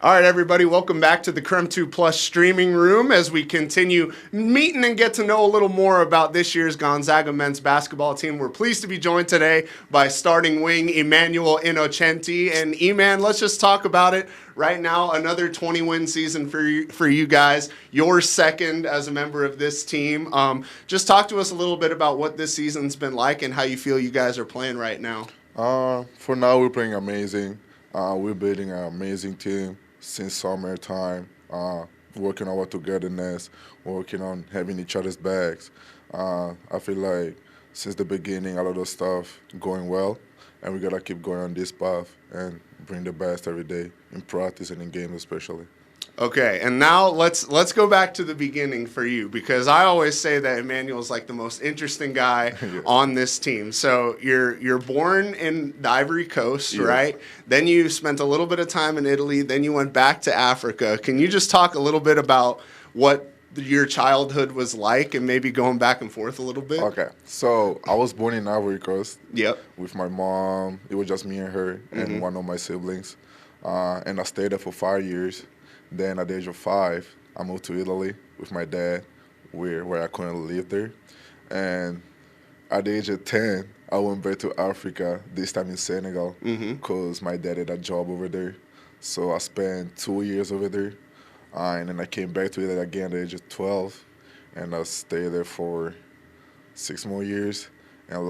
All right, everybody, welcome back to the KREM 2 Plus streaming room as we continue meeting and get to know a little more about this year's Gonzaga men's basketball team. We're pleased to be joined today by starting wing Emmanuel Innocenti. And Eman, let's just talk about it right now. Another 20-win season for you guys. Your second as a member of this team. Just talk to us a little bit about what this season's been like and how you feel you guys are playing right now. For now, we're playing amazing. We're building an amazing team since summertime, working on our togetherness, working on having each other's backs. I feel like since the beginning, a lot of stuff going well, and we gotta keep going on this path and bring the best every day in practice and in games especially. Okay, and now let's go back to the beginning for you, because I always say that Emmanuel's like the most interesting guy on this team. So you're born in the Ivory Coast, right? Then you spent a little bit of time in Italy. Then you went back to Africa. Can you just talk a little bit about what your childhood was like and maybe going back and forth a little bit? Okay, so I was born in Ivory Coast. Yep. With my mom. It was just me and her and one of my siblings. And I stayed there for 5 years. Then at the age of 5, I moved to Italy with my dad, where I couldn't live there. And at the age of 10, I went back to Africa, this time in Senegal, because my dad had a job over there. So I spent 2 years over there. And then I came back to Italy again at the age of 12. And I stayed there for 6 more years. And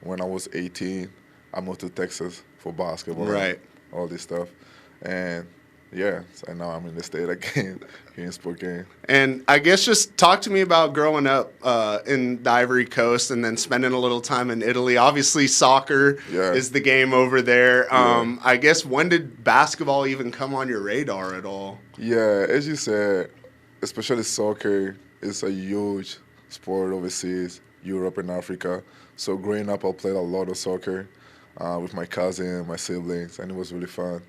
when I was 18, I moved to Texas for basketball. Right. All this stuff. And yeah, so now I'm in the state again, here in Spokane. And I guess just talk to me about growing up in the Ivory Coast and then spending a little time in Italy. Obviously, soccer is the game over there. I guess when did basketball even come on your radar at all? Yeah, as you said, especially soccer is a huge sport overseas, Europe and Africa. So growing up, I played a lot of soccer with my cousin, my siblings, and it was really fun.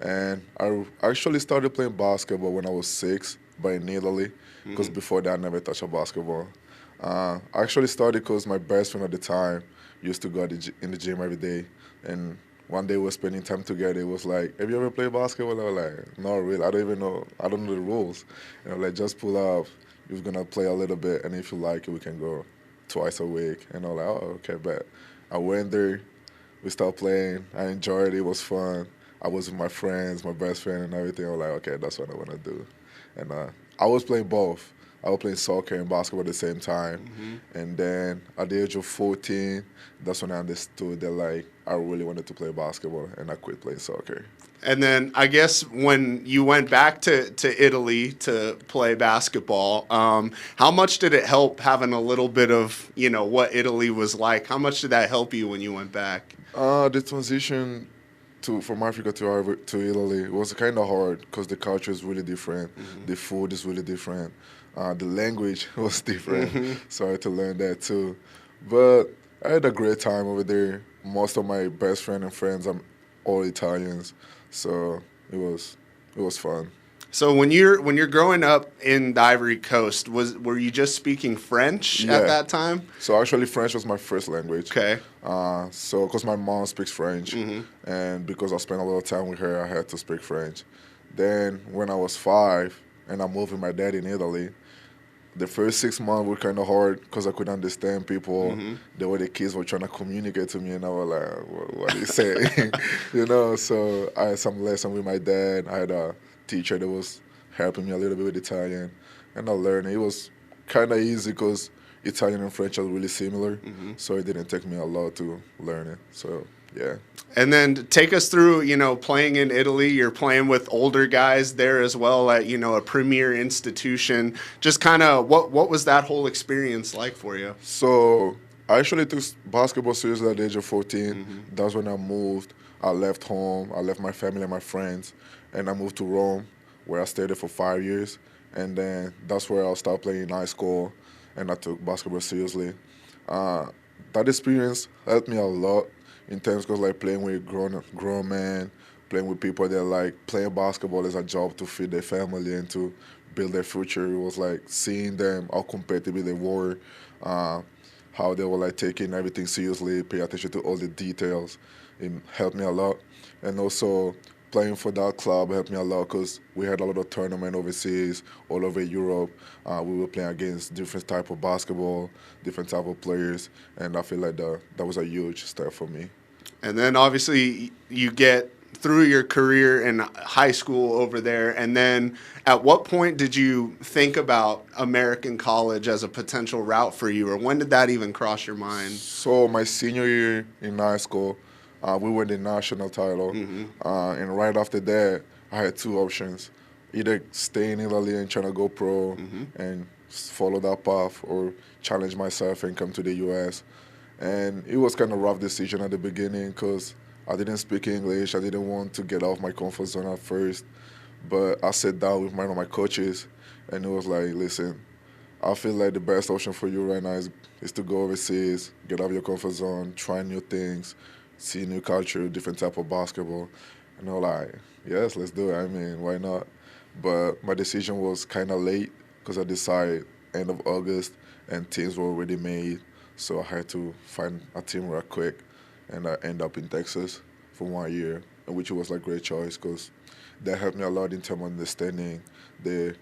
And I actually started playing basketball when I was 6, but in Italy, because before that I never touched a basketball. I actually started because my best friend at the time used to go in the gym every day. And one day we were spending time together. It was like, have you ever played basketball? I was like, no, really, I don't know the rules. And I was like, just pull up. You're going to play a little bit, and if you like it, we can go twice a week. And I was like, oh, okay, bet. I went there. We started playing. I enjoyed it. It was fun. I was with my friends, my best friend and everything. I was like, okay, that's what I want to do. And I was playing both. I was playing soccer and basketball at the same time. And then at the age of 14, that's when I understood that, like, I really wanted to play basketball, and I quit playing soccer. And then I guess when you went back to Italy to play basketball, how much did it help having a little bit of, what Italy was like? How much did that help you when you went back? The transition from Africa to Italy, it was kind of hard because the culture is really different. The food is really different. The language was different, so I had to learn that too. But I had a great time over there. Most of my best friends and friends are all Italians, so it was fun. So when you're growing up in the Ivory Coast, were you just speaking French at that time? So actually, French was my first language. Okay. So because my mom speaks French, and because I spent a lot of time with her, I had to speak French. Then when I was 5 and I moved with my dad in Italy, the first 6 months were kind of hard because I couldn't understand people. The way the kids were trying to communicate to me, and I was like, what are they saying? So I had some lesson with my dad. I had a teacher that was helping me a little bit with Italian, and I learned. It was kind of easy because Italian and French are really similar, so it didn't take me a lot to learn it. So, yeah. And then take us through, playing in Italy. You're playing with older guys there as well at, a premier institution. Just kind of what was that whole experience like for you? So I actually took basketball seriously at the age of 14. That's when I moved. I left home. I left my family and my friends, and I moved to Rome, where I stayed there for 5 years. And then that's where I started playing in high school, and I took basketball seriously. That experience helped me a lot in terms of like playing with grown men, playing with people that like playing basketball as a job to feed their family and to build their future. It was like seeing them, how competitive they were, how they were like taking everything seriously, pay attention to all the details. It helped me a lot. And also playing for that club helped me a lot because we had a lot of tournament overseas, all over Europe. We were playing against different type of basketball, different type of players, and I feel like that was a huge step for me. And then obviously you get through your career in high school over there. And then at what point did you think about American college as a potential route for you, or when did that even cross your mind? So my senior year in high school, we won the national title, and right after that, I had two options: either stay in Italy and trying to go pro and follow that path, or challenge myself and come to the U.S. And it was kind of a rough decision at the beginning because I didn't speak English. I didn't want to get out of my comfort zone at first, but I sat down with one of my coaches, and it was like, listen, I feel like the best option for you right now is to go overseas, get out of your comfort zone, try new things, see new culture, different type of basketball. And I was like, yes, let's do it. I mean, why not? But my decision was kind of late because I decided end of August and teams were already made. So I had to find a team real quick, and I ended up in Texas for 1 year, which was like a great choice because that helped me a lot in terms of understanding the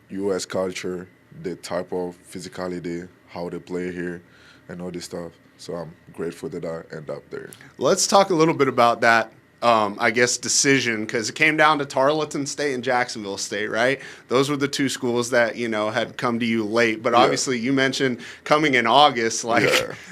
U.S. culture, the type of physicality, how they play here, and all this stuff. So I'm grateful that I end up there. Let's talk a little bit about that, I guess, decision, because it came down to Tarleton State and Jacksonville State, right? Those were the two schools that, had come to you late. But obviously you mentioned coming in August,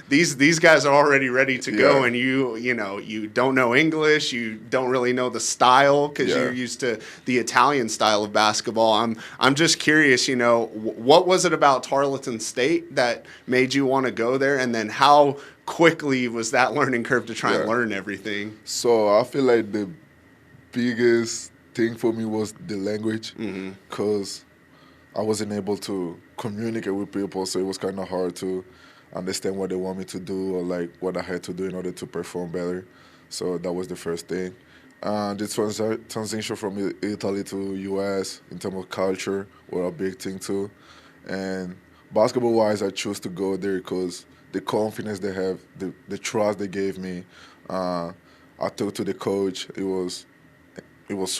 these guys are already ready to go, and you don't know English, you don't really know the style because you're used to the Italian style of basketball. I'm just curious, what was it about Tarleton State that made you want to go there, and then how quickly was that learning curve to try and learn everything? So I feel like the biggest thing for me was the language because I wasn't able to communicate with people, so it was kind of hard to understand what they want me to do or like what I had to do in order to perform better. So that was the first thing. The transition from Italy to U.S. in terms of culture were a big thing too. And basketball-wise, I chose to go there because the confidence they have, the trust they gave me. I talked to the coach. It was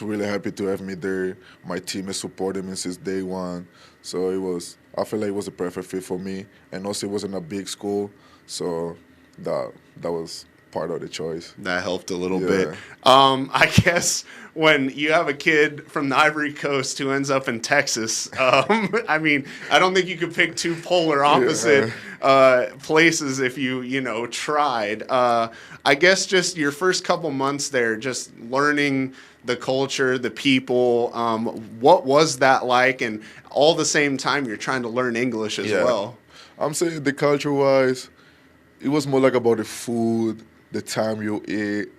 really happy to have me there. My team has supported me since day one. So I feel like it was a perfect fit for me. And also it wasn't a big school, so that was part of the choice. That helped a little bit. I guess when you have a kid from the Ivory Coast who ends up in Texas, I mean, I don't think you could pick two polar opposite places if you tried. I guess just your first couple months there, just learning the culture, the people, what was that like? And all the same time, you're trying to learn English as well. I'm saying the culture-wise, it was more like about the food, the time you eat.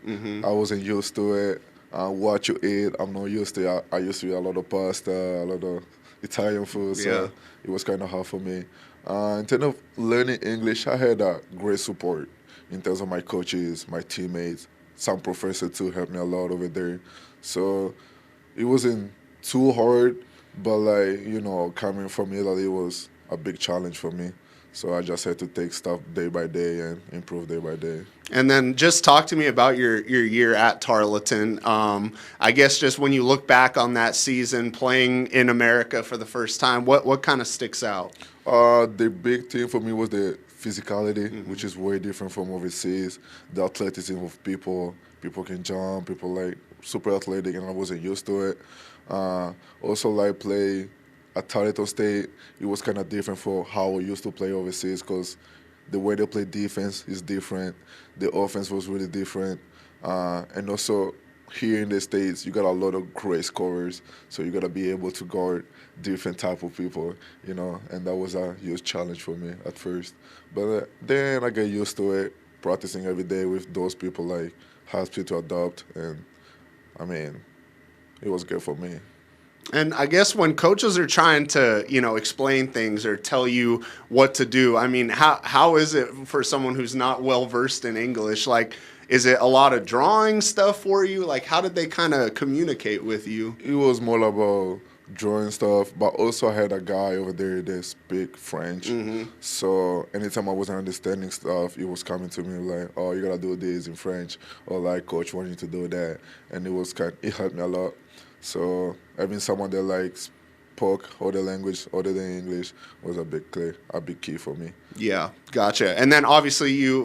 I wasn't used to it. What you eat, I'm not used to it. I used to eat a lot of pasta, a lot of Italian food, so it was kind of hard for me. In terms of learning English, I had great support in terms of my coaches, my teammates, some professors too helped me a lot over there. So it wasn't too hard, but coming from Italy was a big challenge for me. So I just had to take stuff day by day and improve day by day. And then just talk to me about your year at Tarleton. I guess just when you look back on that season playing in America for the first time, what kind of sticks out? The big thing for me was the physicality, which is way different from overseas. The athleticism of people can jump, people like super athletic, and I wasn't used to it. Also, like play at Tarleton State, it was kind of different for how I used to play overseas because the way they play defense is different. The offense was really different. And also here in the States, you got a lot of great scorers, so you got to be able to guard different type of people, and that was a huge challenge for me at first. But then I get used to it, practicing every day with those people, like, helps you to adapt, and, I mean, it was good for me. And I guess when coaches are trying to, explain things or tell you what to do, I mean, how is it for someone who's not well versed in English? Like, is it a lot of drawing stuff for you? Like, how did they kind of communicate with you? It was more about drawing stuff, but also I had a guy over there that speak French. So anytime I wasn't understanding stuff, he was coming to me like, "Oh, you gotta do this in French," or like, "Coach want you to do that," and it helped me a lot. So having someone that like spoke other language other than English was a big key for me. Yeah, gotcha. And then obviously you're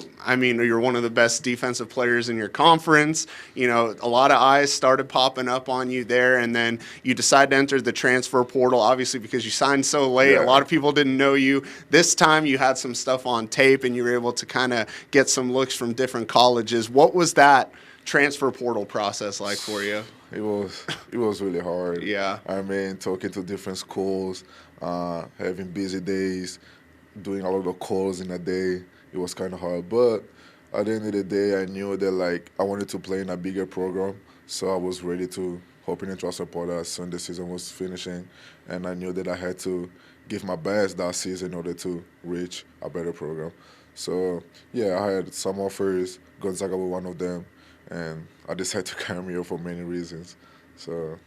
one of the best defensive players in your conference. You know, a lot of eyes started popping up on you there, and then you decided to enter the transfer portal, obviously because you signed so late. A Yeah. lot of people didn't know you. This time you had some stuff on tape, and you were able to kind of get some looks from different colleges. What was that transfer portal process like for you? It was really hard. Yeah. I mean, talking to different schools, having busy days, doing a lot of calls in a day. It was kind of hard, but at the end of the day, I knew that like I wanted to play in a bigger program, so I was ready to hop in and try support as soon the season was finishing, and I knew that I had to give my best that season in order to reach a better program. So yeah, I had some offers. Gonzaga was one of them, and I decided to carry me for many reasons. So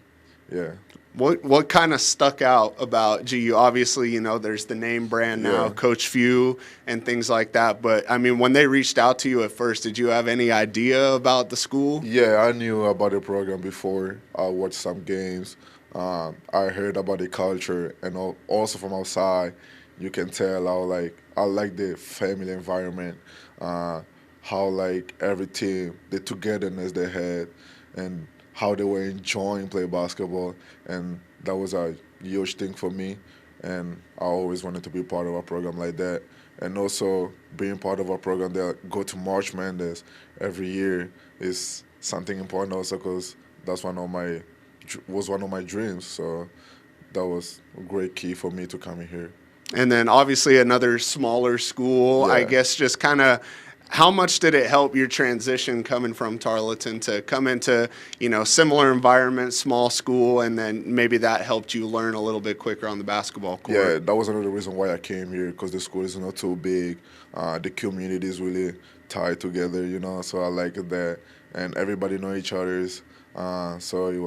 yeah. What kind of stuck out about GU? Obviously, you know, there's the name brand now, Yeah. Coach Few, and things like that. But I mean, when they reached out to you at first, did you have any idea about the school? Yeah, I knew about the program before. I watched some games. I heard about the culture, and also from outside, you can tell how like I like the family environment, uh, how like every team, the togetherness they had, and how they were enjoying play basketball, and that was a huge thing for me. And I always wanted to be part of a program like that, and also being part of a program that go to March Madness every year is something important also because that's one of my dreams. So that was a great key for me to come in here. And then obviously another smaller school. I Yeah. guess just kind of how much did it help your transition coming from Tarleton to come into, you know, similar environment, small school, and then maybe that helped you learn a little bit quicker on the basketball court? Yeah, that was another reason why I came here because the school is not too big. The community is really tied together, you know. So I like that, and everybody know each other's. So it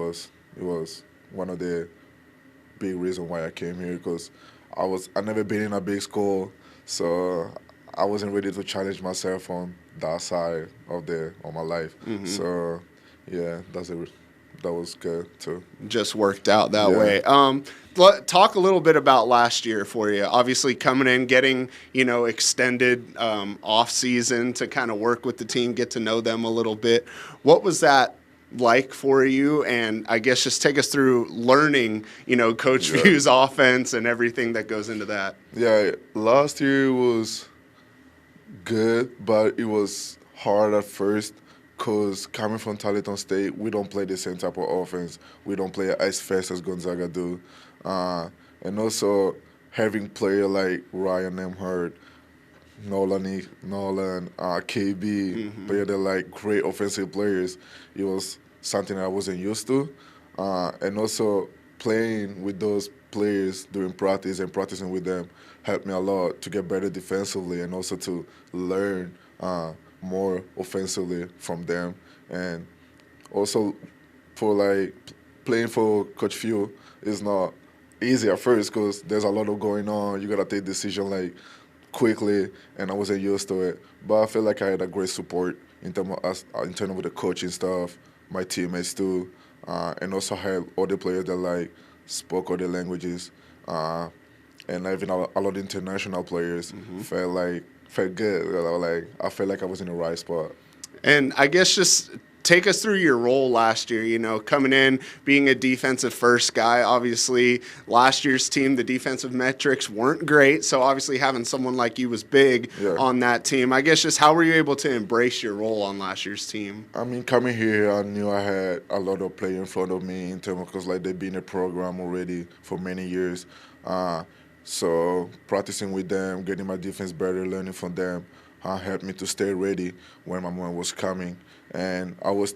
was one of the big reason why I came here because I never been in a big school, so I wasn't ready to challenge myself on that side of my life. So yeah, that was good too. Just worked out that Yeah. way. Talk a little bit about last year for you. Obviously, coming in, getting extended off season to kind of work with the team, get to know them a little bit. What was that like for you? And I guess just take us through learning, Coach Yeah. View's offense and everything that goes into that. Yeah, last year was good, but it was hard at first because coming from Tarleton State, we don't play the same type of offense. We don't play as fast as Gonzaga do. And also having player like Ryan Emhart, Nolan, KB, player that like great offensive players, it was something I wasn't used to. And also playing with those players during practice and practicing with them helped me a lot to get better defensively and also to learn more offensively from them. And also for like playing for Coach Few is not easy at first because there's a lot of going on. You gotta take decision like quickly, and I wasn't used to it. But I feel like I had a great support in terms of the coaching stuff, my teammates too, and also had other players that like spoke other languages, and even a lot of international players felt good. Like I felt like I was in the right spot. And I guess just take us through your role last year, coming in, being a defensive first guy. Obviously, last year's team, the defensive metrics weren't great. So obviously having someone like you was big Yeah. on that team. I guess just how were you able to embrace your role on last year's team? I mean, coming here, I knew I had a lot of players in front of me in terms of because like they've been in a program already for many years. So practicing with them, getting my defense better, learning from them, helped me to stay ready when my moment was coming. And I was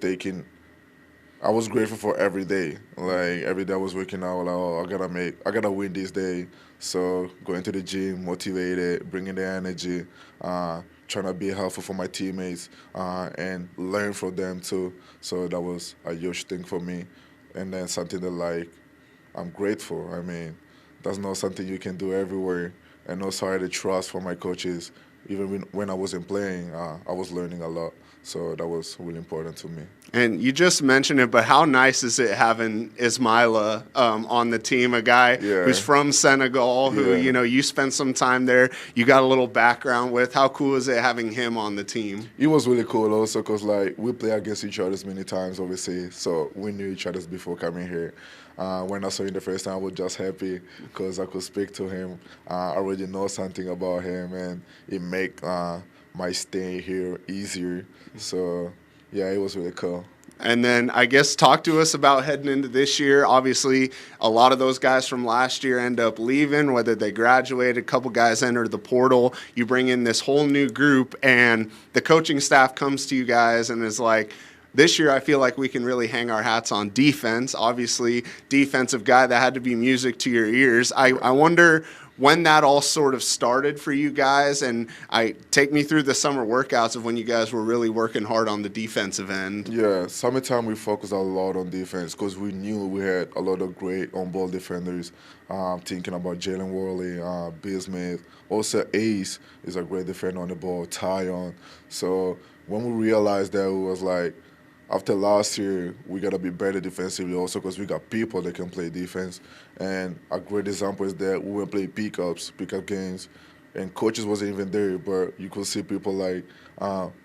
grateful for every day. Like every day I was waking up, like, oh, I gotta win this day. So going to the gym, motivated, bringing the energy, trying to be helpful for my teammates, and learn from them too. So that was a huge thing for me. And then something that like I'm grateful. I mean, that's not something you can do everywhere. And also I had the trust for my coaches. Even when I wasn't playing, I was learning a lot. So that was really important to me. And you just mentioned it, but how nice is it having Ismaila on the team, a guy who's Yeah, from Senegal, who, yeah. you know, you spent some time there, you got a little background with. How cool is it having him on the team? It was really cool also because like we play against each other many times overseas, so we knew each other before coming here. When I saw him the first time, I was just happy because I could speak to him. I already know something about him, and it make my stay here easier. So yeah, it was really cool. And then I guess talk to us about heading into this year. Obviously, a lot of those guys from last year end up leaving, whether they graduated, a couple guys enter the portal. You bring in this whole new group, and the coaching staff comes to you guys and is like, this year I feel like we can really hang our hats on defense. Obviously, defensive guy, that had to be music to your ears. I wonder when that all sort of started for you guys, and take me through the summer workouts of when you guys were really working hard on the defensive end. Yeah, summertime we focused a lot on defense because we knew we had a lot of great on-ball defenders. Thinking about Jalen Worley, Bismuth, also Ace is a great defender on the ball, Tyon. So when we realized that, it was like, after last year, we got to be better defensively also because we got people that can play defense. And a great example is that we went play pickup games, and coaches wasn't even there, but you could see people like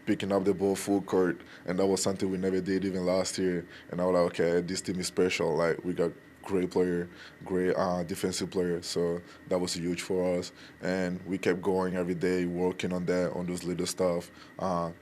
picking up the ball full court, and that was something we never did even last year. And I was like, okay, this team is special. Like, we got great player, great defensive player. So that was huge for us. And we kept going every day, working on that, on those little stuff,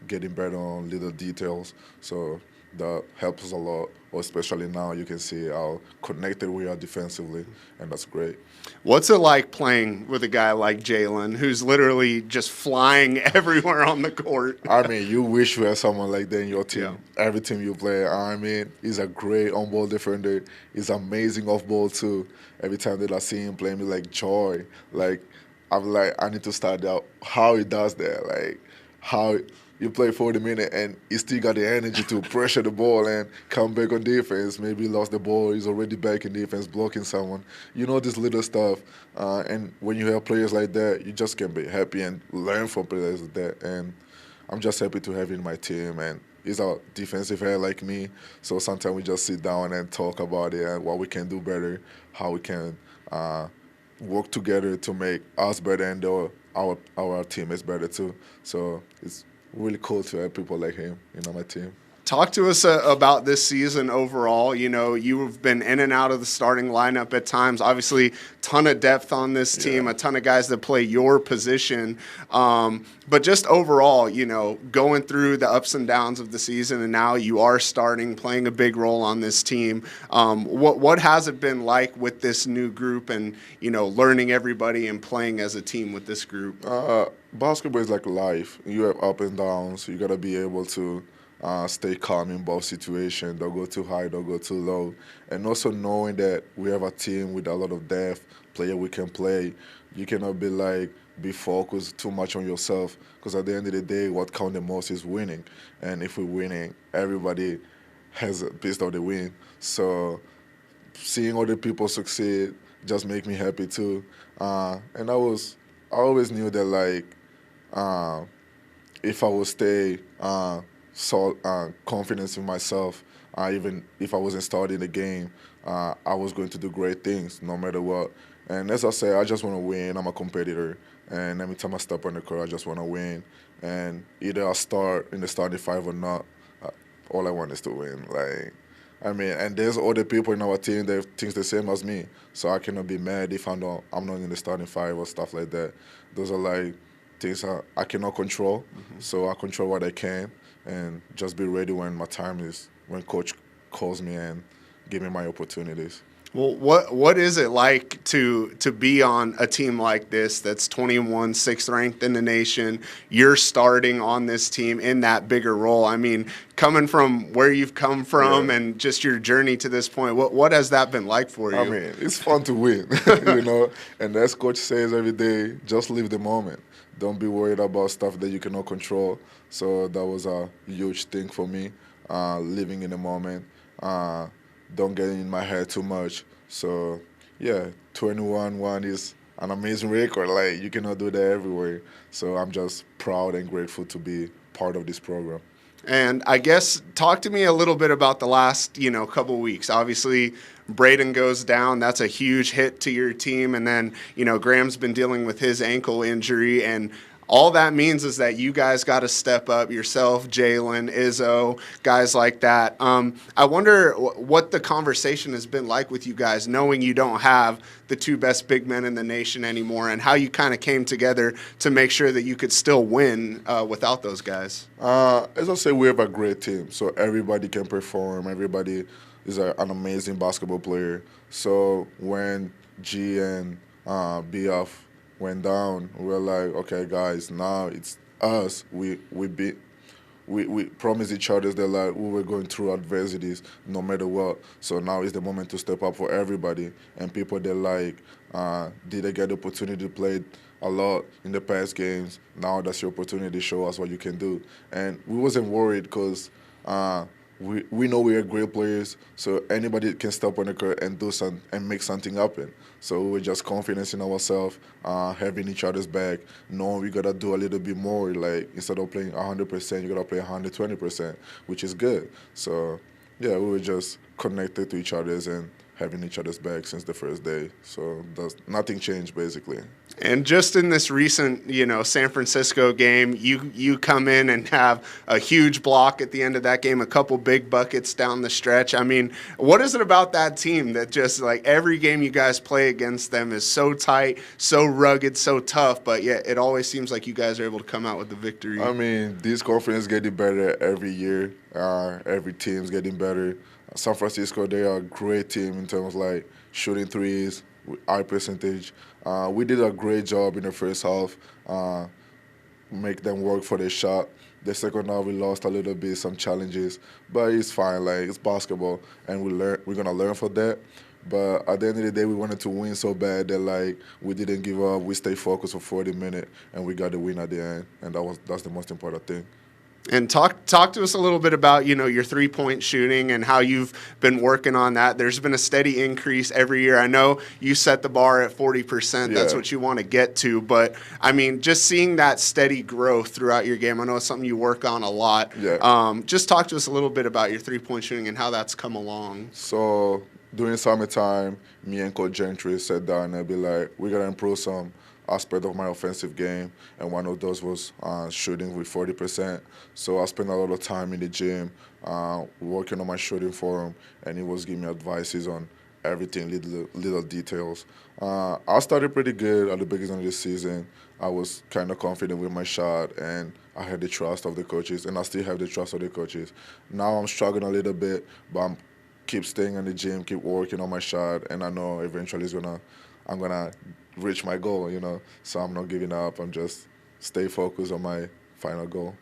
getting better on little details. So that helps us a lot, especially now you can see how connected we are defensively, and that's great. What's it like playing with a guy like Jalen, who's literally just flying everywhere on the court? I mean, you wish you had someone like that in your team. Yeah. Every team you play, I mean, he's a great on-ball defender. He's amazing off-ball too. Every time that I see him play me like joy, like I'm like I need to start out how he does that, like how you play 40 minutes and he still got the energy to pressure the ball and come back on defense. Maybe he lost the ball, he's already back in defense, blocking someone. You know this little stuff. And when you have players like that, you just can be happy and learn from players like that. And I'm just happy to have him in my team. And he's a defensive head like me, so sometimes we just sit down and talk about it and what we can do better, how we can work together to make us better and our teammates better too. So it's really cool to have people like him, on my team. Talk to us about this season overall. You know, you've been in and out of the starting lineup at times. Obviously, ton of depth on this team, a ton of guys that play your position. But just overall, going through the ups and downs of the season, and now you are starting, playing a big role on this team. What has it been like with this new group and, learning everybody and playing as a team with this group? Basketball is like life. You have up and downs. You got to be able to stay calm in both situations. Don't go too high, don't go too low. And also knowing that we have a team with a lot of depth, player we can play. You cannot be focused too much on yourself because at the end of the day, what counts the most is winning. And if we're winning, everybody has a piece of the win. So seeing other people succeed just make me happy too. And I always knew that if I would stay confidence in myself. Even if I wasn't starting the game, I was going to do great things no matter what. And as I say, I just want to win. I'm a competitor. And every time I step on the court, I just want to win. And either I start in the starting five or not, all I want is to win. And there's other people in our team that think the same as me. So I cannot be mad if I'm not in the starting five or stuff like that. Those are things I cannot control. So I control what I can. And just be ready when my time is, when coach calls me and give me my opportunities. Well, what is it like to be on a team like this that's 21, 6th ranked in the nation? You're starting on this team in that bigger role. I mean, coming from where you've come from and just your journey to this point, what has that been like for you? I mean, it's fun to win, And as coach says every day, just live the moment. Don't be worried about stuff that you cannot control. So that was a huge thing for me, living in the moment. Don't get in my head too much. So, yeah, 21-1 is an amazing record. Like, you cannot do that everywhere. So I'm just proud and grateful to be part of this program. And I guess talk to me a little bit about the last, couple weeks. Obviously, Braden goes down. That's a huge hit to your team. And then, Graham's been dealing with his ankle injury. And all that means is that you guys got to step up yourself, Jalen, Izzo, guys like that. I wonder what the conversation has been like with you guys, knowing you don't have the two best big men in the nation anymore, and how you kind of came together to make sure that you could still win without those guys. As I say, we have a great team, so everybody can perform. Everybody is an amazing basketball player. So when G and BF went down, we were like, okay, guys, now it's us. We promised each other that like we were going through adversities no matter what. So now is the moment to step up for everybody. And people that like didn't get the opportunity to play a lot in the past games. Now that's your opportunity to show us what you can do. And we wasn't worried because we know we are great players, so anybody can step on the court and do some and make something happen. So we were just confident in ourselves, having each other's back, knowing we gotta do a little bit more. Like instead of playing 100%, you gotta play 120%, which is good. So yeah, we were just connected to each other's and having each other's back since the first day. So nothing changed basically. And just in this recent, San Francisco game, you come in and have a huge block at the end of that game, a couple big buckets down the stretch. I mean, what is it about that team that just like every game you guys play against them is so tight, so rugged, so tough, but yet it always seems like you guys are able to come out with the victory? I mean, this conference getting better every year. Every team's getting better. San Francisco, they are a great team in terms of like shooting threes, high percentage. We did a great job in the first half, make them work for their shot. The second half, we lost a little bit, some challenges, but it's fine. Like it's basketball, and we're gonna learn from that. But at the end of the day, we wanted to win so bad that like we didn't give up. We stayed focused for 40 minutes, and we got the win at the end, and that's the most important thing. And talk to us a little bit about, your three-point shooting and how you've been working on that. There's been a steady increase every year. I know you set the bar at 40%. Yeah. That's what you want to get to. But, I mean, just seeing that steady growth throughout your game, I know it's something you work on a lot. Yeah. Just talk to us a little bit about your three-point shooting and how that's come along. So during summertime, me and Coach Gentry sat down and be like, we gotta improve some aspect of my offensive game, and one of those was shooting with 40%. So I spent a lot of time in the gym working on my shooting for him, and he was giving me advices on everything, little details. I started pretty good at the beginning of the season. I was kind of confident with my shot, and I had the trust of the coaches, and I still have the trust of the coaches. Now I'm struggling a little bit, but I'm keep staying in the gym, keep working on my shot, and I know eventually I'm gonna reach my goal, So I'm not giving up. I'm just stay focused on my final goal.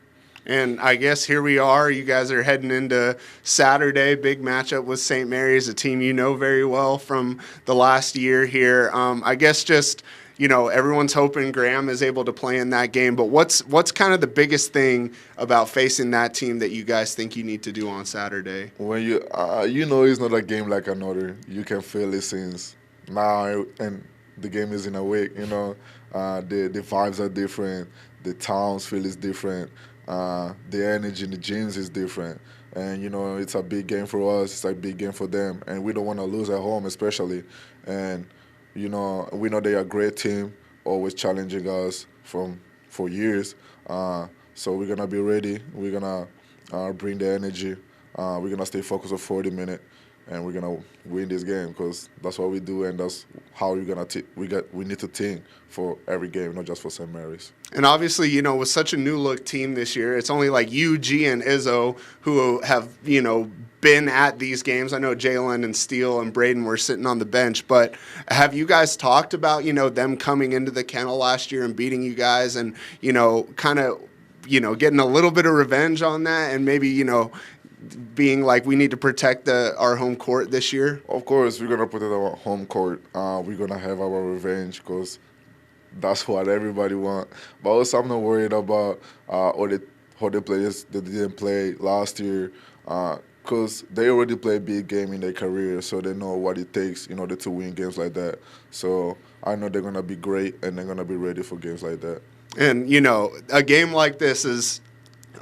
And I guess here we are. You guys are heading into Saturday, big matchup with St. Mary's, a team you know very well from the last year here. I guess just, everyone's hoping Graham is able to play in that game. But what's kind of the biggest thing about facing that team that you guys think you need to do on Saturday? When it's not a game like another. You can feel it since now, and the game is in a week. The vibes are different. The towns feel is different. The energy in the gyms is different. And, it's a big game for us. It's a big game for them. And we don't want to lose at home especially. And, we know they are a great team, always challenging us for years. So we're going to be ready. We're going to bring the energy. We're going to stay focused for 40 minutes. And we're gonna win this game because that's what we do, and that's how we're gonna. We need to think for every game, not just for St. Mary's. And obviously, with such a new look team this year, it's only like you, G, and Izzo who have been at these games. I know Jalen and Steele and Braden were sitting on the bench, but have you guys talked about them coming into the kennel last year and beating you guys, and kind of getting a little bit of revenge on that, and maybe being like we need to protect our home court this year? Of course, we're going to protect our home court. We're going to have our revenge because that's what everybody wants. But also, I'm not worried about all the players that didn't play last year. because they already play a big game in their career, so they know what it takes in order to win games like that. So I know they're gonna be great and they're gonna be ready for games like that. And, a game like this is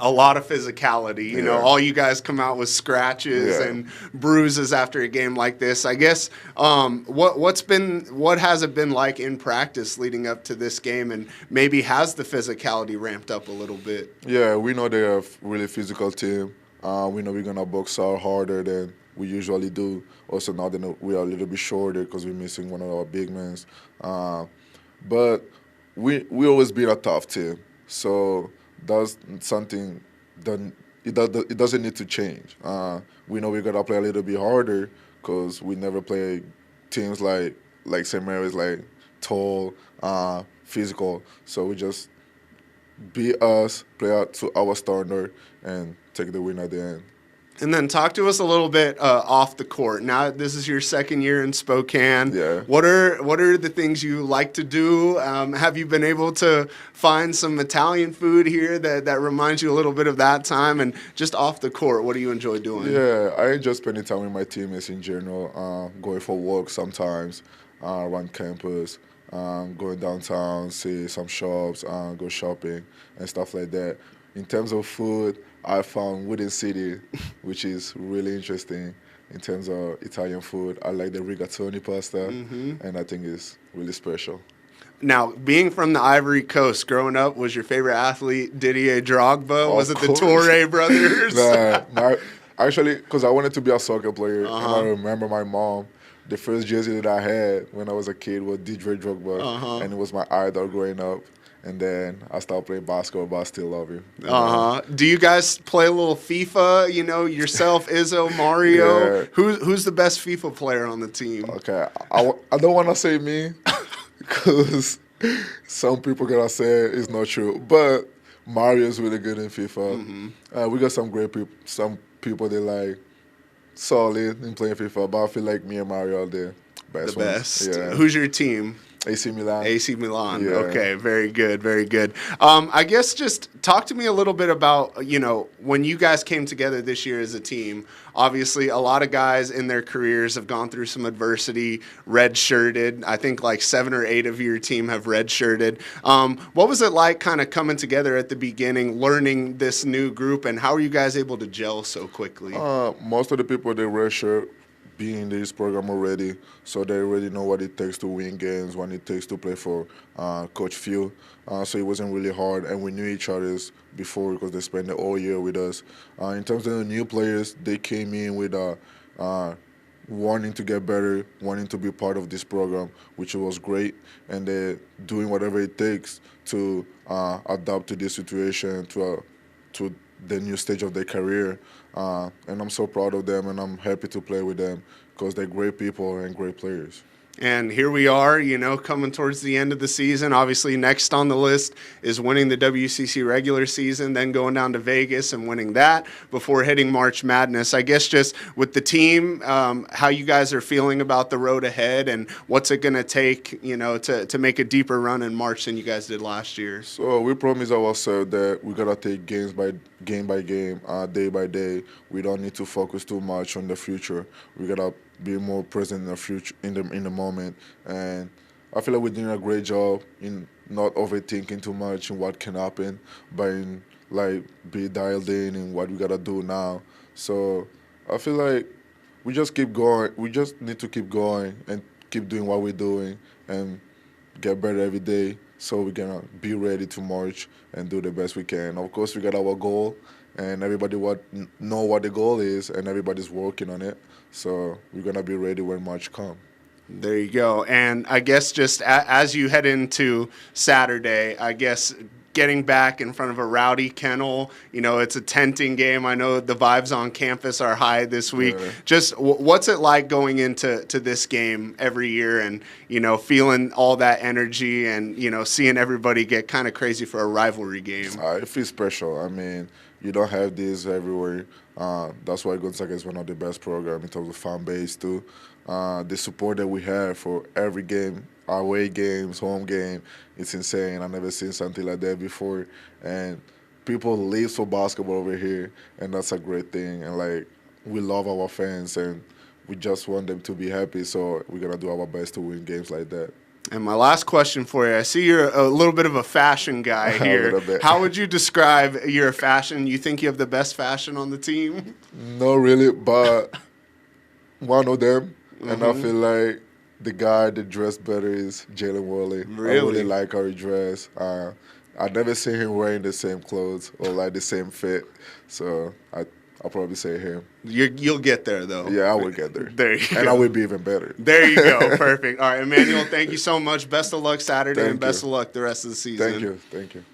a lot of physicality. Yeah. All you guys come out with scratches Yeah. and bruises after a game like this. I guess what has it been like in practice leading up to this game, and maybe has the physicality ramped up a little bit? Yeah, we know they're a really physical team. We know we're gonna box out harder than we usually do. Also, now that we are a little bit shorter because we're missing one of our big men. But we always beat a tough team, so that's something that it doesn't need to change. We know we gotta play a little bit harder because we never play teams like St. Mary's, like tall, physical. So we just be us, play out to our standard, and take the win at the end. And then talk to us a little bit off the court. Now this is your second year in Spokane. Yeah. What are the things you like to do? Have you been able to find some Italian food here that reminds you a little bit of that time? And just off the court, what do you enjoy doing? Yeah, I enjoy spending time with my teammates in general, going for walks sometimes around campus, going downtown, see some shops, go shopping, and stuff like that. In terms of food, I found Wooden City, which is really interesting in terms of Italian food. I like the rigatoni pasta, and I think it's really special. Now, being from the Ivory Coast, growing up, was your favorite athlete Didier Drogba? Was it the course. Toure brothers? Actually, because I wanted to be a soccer player, and I remember my mom, the first jersey that I had when I was a kid was Didier Drogba, and it was my idol growing up. And then I started playing basketball, but I still love him. Do you guys play a little FIFA? Yourself, Izzo, Mario. Yeah. Who's the best FIFA player on the team? Okay, I don't want to say me because some people gonna say it's not true. But Mario's really good in FIFA. We got some great people. Some people they like solid in playing FIFA, but I feel like me and Mario are the best. The best. Yeah. Who's your team? AC Milan. AC Milan. Yeah. Okay, very good, very good. I guess just talk to me a little bit about, when you guys came together this year as a team. Obviously, a lot of guys in their careers have gone through some adversity, red-shirted. I think like 7 or 8 of your team have red-shirted. What was it like kind of coming together at the beginning, learning this new group, and how are you guys able to gel so quickly? Most of the people they red shirt be in this program already, so they already know what it takes to win games, what it takes to play for Coach Phil. So it wasn't really hard, and we knew each other before because they spent the whole year with us. In terms of the new players, they came in with wanting to get better, wanting to be part of this program, which was great, and they're doing whatever it takes to adapt to this situation, to the new stage of their career. And I'm so proud of them, and I'm happy to play with them because they're great people and great players. And here we are, coming towards the end of the season. Obviously, next on the list is winning the WCC regular season, then going down to Vegas and winning that before hitting March Madness. I guess just with the team, how you guys are feeling about the road ahead and what's it going to take, to make a deeper run in March than you guys did last year. So we promised ourselves that we got to take games by game, day by day. We don't need to focus too much on the future. We got to be more present in the future, in the moment, and I feel like we're doing a great job in not overthinking too much in what can happen, but in be dialed in what we gotta do now. So I feel like we just keep going. We just need to keep going and keep doing what we're doing and get better every day. So we're gonna be ready to march and do the best we can. Of course, we got our goal, and everybody know what the goal is, and everybody's working on it. So we're going to be ready when March comes. There you go. And I guess just as you head into Saturday, I guess getting back in front of a rowdy kennel, it's a tenting game. I know the vibes on campus are high this week. Yeah. Just what's it like going into this game every year and, feeling all that energy and, seeing everybody get kind of crazy for a rivalry game? It feels special. I mean, you don't have this everywhere. That's why Gonzaga is one of the best programs in terms of fan base too. The support that we have for every game, away games, home game, it's insane. I've never seen something like that before. And people live for basketball over here, and that's a great thing. And we love our fans and we just want them to be happy. So we're gonna do our best to win games like that. And my last question for you, I see you're a little bit of a fashion guy A here. little bit. How would you describe your fashion? You think you have the best fashion on the team? Not really, but one of them, and I feel like the guy that dressed better is Jalen Worley. I really like how he dressed. I never see him wearing the same clothes or like the same fit, so I'll probably say him. You'll get there, though. Yeah, I will get there. There you go. And I will be even better. There you go. Perfect. All right, Emmanuel, thank you so much. Best of luck Saturday, and best of luck the rest of the season. Thank you. Thank you.